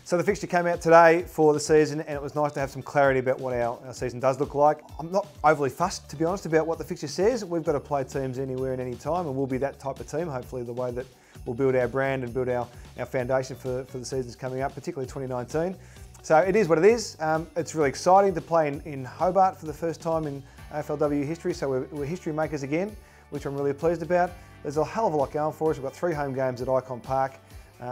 So the fixture came out today for the season, and it was nice to have some clarity about what our season does look like. I'm not overly fussed, to be honest, about what the fixture says. We've got to play teams anywhere and any time, and we'll be that type of team, hopefully the way that we'll build our brand and build our foundation for the seasons coming up, particularly 2019. So it is what it is. It's really exciting to play in Hobart for the first time in AFLW history, so we're history makers again, which I'm really pleased about. There's a hell of a lot going for us. We've got 3 home games at Icon Park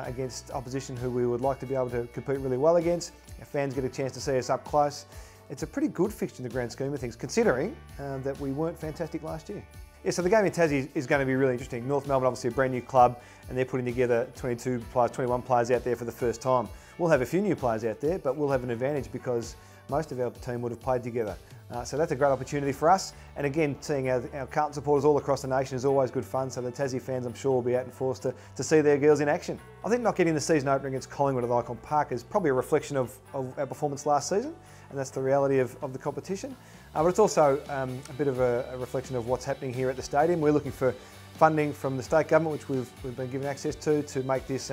against opposition who we would like to be able to compete really well against. Our fans get a chance to see us up close. It's a pretty good fixture in the grand scheme of things, considering that we weren't fantastic last year. Yeah, so the game in Tassie is going to be really interesting. North Melbourne, obviously a brand new club, and they're putting together 22 players, 21 players out there for the first time. We'll have a few new players out there, but we'll have an advantage because most of our team would have played together. So that's a great opportunity for us. And again, seeing our Carlton supporters all across the nation is always good fun. So the Tassie fans, I'm sure, will be out in force to see their girls in action. I think not getting the season opener against Collingwood at Icon Park is probably a reflection of our performance last season. And that's the reality of the competition. But it's also a bit of a reflection of what's happening here at the stadium. We're looking for funding from the state government, which we've been given access to make this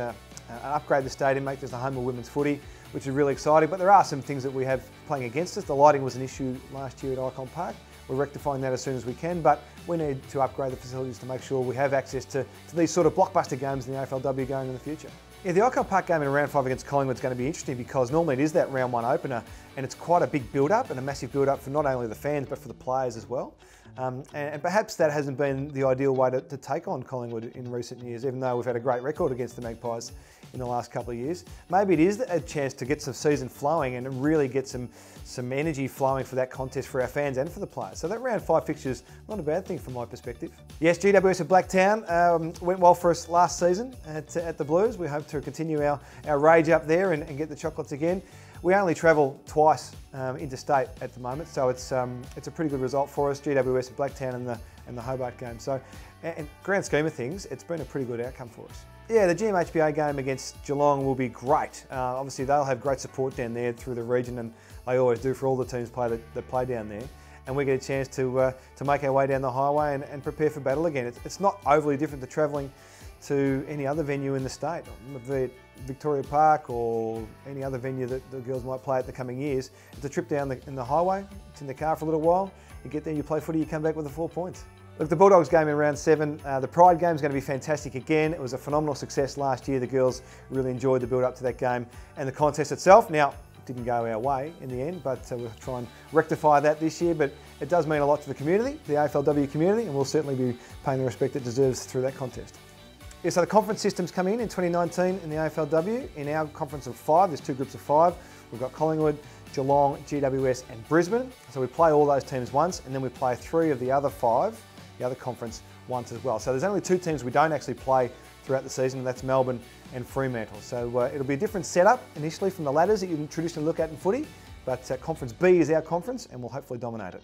upgrade the stadium, make this the home of women's footy, which is really exciting. But there are some things that we have playing against us. The lighting was an issue last year at Icon Park. We're rectifying that as soon as we can, but we need to upgrade the facilities to make sure we have access to these sort of blockbuster games in the AFLW going in the future. Yeah, the Icon Park game in round 5 against Collingwood is going to be interesting because normally it is that round 1 opener, and it's quite a big build-up and a massive build-up for not only the fans but for the players as well. And perhaps that hasn't been the ideal way to take on Collingwood in recent years, even though we've had a great record against the Magpies in the last couple of years. Maybe it is a chance to get some season flowing and really get some energy flowing for that contest for our fans and for the players. So that round 5 fixture is not a bad thing from my perspective. Yes, GWS at Blacktown went well for us last season at the Blues. We hope to continue our rage up there and get the chocolates again. We only travel twice interstate at the moment, so it's a pretty good result for us. GWS at Blacktown and the Hobart game. So, in grand scheme of things, it's been a pretty good outcome for us. Yeah, the GMHBA game against Geelong will be great. Obviously, they'll have great support down there through the region, and they always do for all the teams that play down there. And we get a chance to make our way down the highway and prepare for battle again. It's not overly different to travelling to any other venue in the state, be it Victoria Park or any other venue that the girls might play at the coming years. It's a trip down in the highway, it's in the car for a little while, you get there, you play footy, you come back with the 4 points. Look, the Bulldogs game in round 7, the Pride game is going to be fantastic again. It was a phenomenal success last year. The girls really enjoyed the build up to that game and the contest itself. Now, it didn't go our way in the end, but we'll try and rectify that this year. But it does mean a lot to the community, the AFLW community, and we'll certainly be paying the respect it deserves through that contest. Yeah, so the conference systems come in 2019 in the AFLW. In our conference of 5, there's 2 groups of 5. We've got Collingwood, Geelong, GWS and Brisbane. So we play all those teams once, and then we play 3 of the other 5, the other conference, once as well. So there's only 2 teams we don't actually play throughout the season, and that's Melbourne and Fremantle. So it'll be a different setup initially from the ladders that you traditionally look at in footy, but Conference B is our conference, and we'll hopefully dominate it.